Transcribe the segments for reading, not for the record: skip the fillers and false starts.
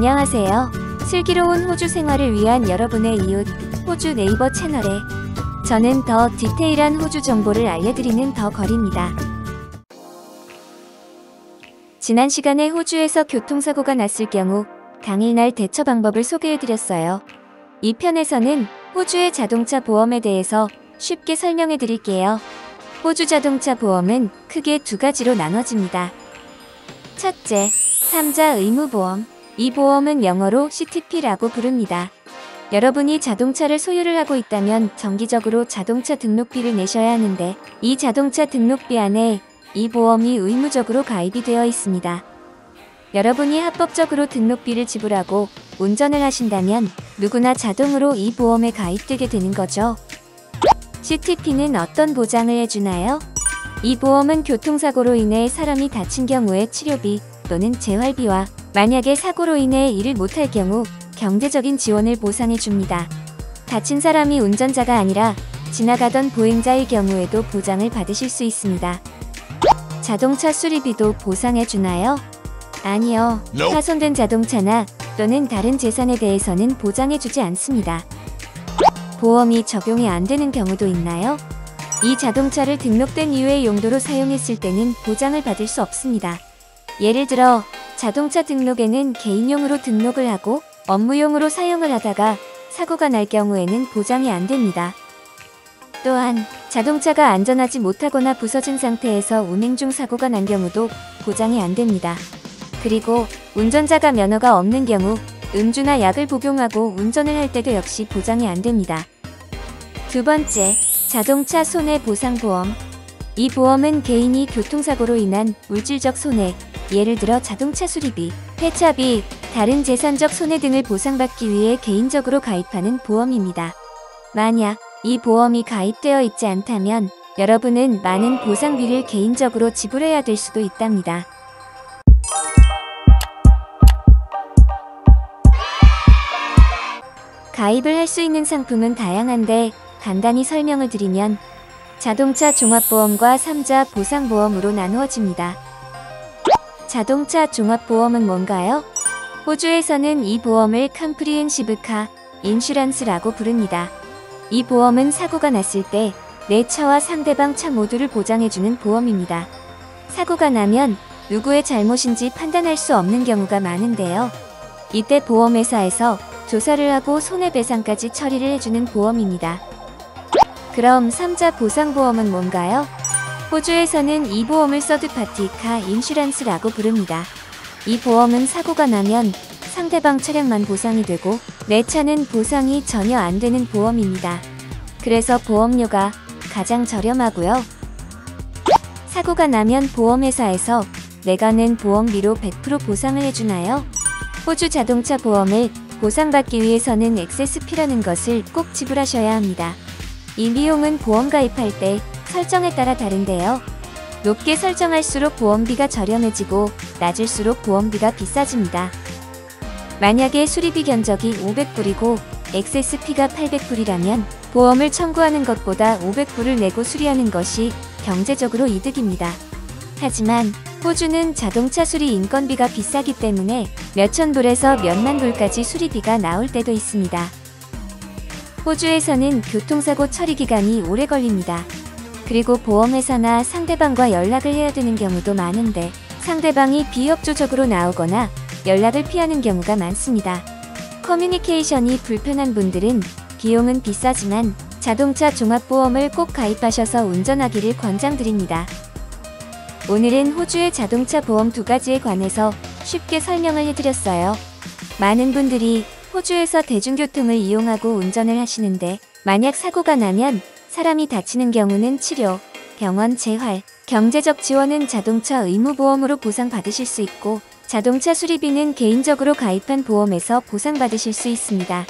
안녕하세요. 슬기로운 호주 생활을 위한 여러분의 이웃 호주 네이버 채널에 저는 더 디테일한 호주 정보를 알려드리는 더 걸입니다. 지난 시간에 호주에서 교통사고가 났을 경우 당일날 대처 방법을 소개해드렸어요. 이 편에서는 호주의 자동차 보험에 대해서 쉽게 설명해 드릴게요. 호주 자동차 보험은 크게 두 가지로 나눠집니다. 첫째, 3자 의무보험. 이 보험은 영어로 CTP라고 부릅니다. 여러분이 자동차를 소유를 하고 있다면 정기적으로 자동차 등록비를 내셔야 하는데 이 자동차 등록비 안에 이 보험이 의무적으로 가입이 되어 있습니다. 여러분이 합법적으로 등록비를 지불하고 운전을 하신다면 누구나 자동으로 이 보험에 가입되게 되는 거죠. CTP는 어떤 보장을 해주나요? 이 보험은 교통사고로 인해 사람이 다친 경우의 치료비 또는 재활비와 만약에 사고로 인해 일을 못할 경우 경제적인 지원을 보상해 줍니다. 다친 사람이 운전자가 아니라 지나가던 보행자의 경우에도 보장을 받으실 수 있습니다. 자동차 수리비도 보상해 주나요? 아니요. 파손된 자동차나 또는 다른 재산에 대해서는 보장해 주지 않습니다. 보험이 적용이 안 되는 경우도 있나요? 이 자동차를 등록된 이후의 용도로 사용했을 때는 보장을 받을 수 없습니다. 예를 들어 자동차 등록에는 개인용으로 등록을 하고 업무용으로 사용을 하다가 사고가 날 경우에는 보장이 안 됩니다. 또한 자동차가 안전하지 못하거나 부서진 상태에서 운행 중 사고가 난 경우도 보장이 안 됩니다. 그리고 운전자가 면허가 없는 경우 음주나 약을 복용하고 운전을 할 때도 역시 보장이 안 됩니다. 두 번째, 자동차 손해보상보험. 이 보험은 개인이 교통사고로 인한 물질적 손해, 예를 들어 자동차 수리비, 폐차비, 다른 재산적 손해 등을 보상받기 위해 개인적으로 가입하는 보험입니다. 만약 이 보험이 가입되어 있지 않다면 여러분은 많은 보상비를 개인적으로 지불해야 될 수도 있답니다. 가입을 할 수 있는 상품은 다양한데 간단히 설명을 드리면 자동차 종합보험과 3자 보상보험으로 나누어집니다. 자동차 종합보험은 뭔가요? 호주에서는 이 보험을 컴프리헨시브 카 인슈런스라고 부릅니다. 이 보험은 사고가 났을 때 내 차와 상대방 차 모두를 보장해주는 보험입니다. 사고가 나면 누구의 잘못인지 판단할 수 없는 경우가 많은데요. 이때 보험회사에서 조사를 하고 손해배상까지 처리를 해주는 보험입니다. 그럼 3자 보상보험은 뭔가요? 호주에서는 이 보험을 서드파티 카 인슈런스라고 부릅니다. 이 보험은 사고가 나면 상대방 차량만 보상이 되고 내 차는 보상이 전혀 안 되는 보험입니다. 그래서 보험료가 가장 저렴하고요. 사고가 나면 보험회사에서 내가 낸 보험비로 100% 보상을 해주나요? 호주 자동차 보험을 보상받기 위해서는 액세스피라는 것을 꼭 지불하셔야 합니다. 이 비용은 보험 가입할 때 설정에 따라 다른데요. 높게 설정할수록 보험비가 저렴해지고 낮을수록 보험비가 비싸집니다. 만약에 수리비 견적이 500불이고 액세스피가 800불이라면 보험을 청구하는 것보다 500불을 내고 수리하는 것이 경제적으로 이득입니다. 하지만 호주는 자동차 수리 인건비가 비싸기 때문에 몇천 불에서 몇만 불까지 수리비가 나올 때도 있습니다. 호주에서는 교통사고 처리 기간이 오래 걸립니다. 그리고 보험회사나 상대방과 연락을 해야 되는 경우도 많은데 상대방이 비협조적으로 나오거나 연락을 피하는 경우가 많습니다. 커뮤니케이션이 불편한 분들은 비용은 비싸지만 자동차 종합보험을 꼭 가입하셔서 운전하기를 권장드립니다. 오늘은 호주의 자동차 보험 두 가지에 관해서 쉽게 설명을 해드렸어요. 많은 분들이 호주에서 대중교통을 이용하고 운전을 하시는데 만약 사고가 나면 사람이 다치는 경우는 치료, 병원 재활, 경제적 지원은 자동차 의무보험으로 보상받으실 수 있고 자동차 수리비는 개인적으로 가입한 보험에서 보상받으실 수 있습니다.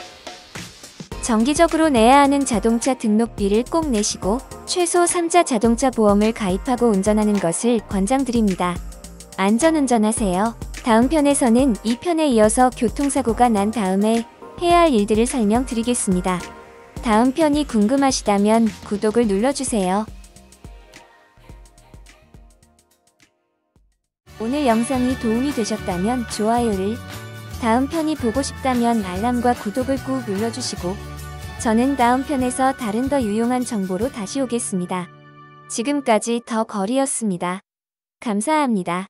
정기적으로 내야 하는 자동차 등록비를 꼭 내시고 최소 3자 자동차 보험을 가입하고 운전하는 것을 권장드립니다. 안전운전하세요. 다음 편에서는 이 편에 이어서 교통사고가 난 다음에 해야 할 일들을 설명드리겠습니다. 다음 편이 궁금하시다면 구독을 눌러주세요. 오늘 영상이 도움이 되셨다면 좋아요를, 다음 편이 보고 싶다면 알람과 구독을 꾹 눌러주시고 저는 다음 편에서 다른 더 유용한 정보로 다시 오겠습니다. 지금까지 더 거리였습니다. 감사합니다.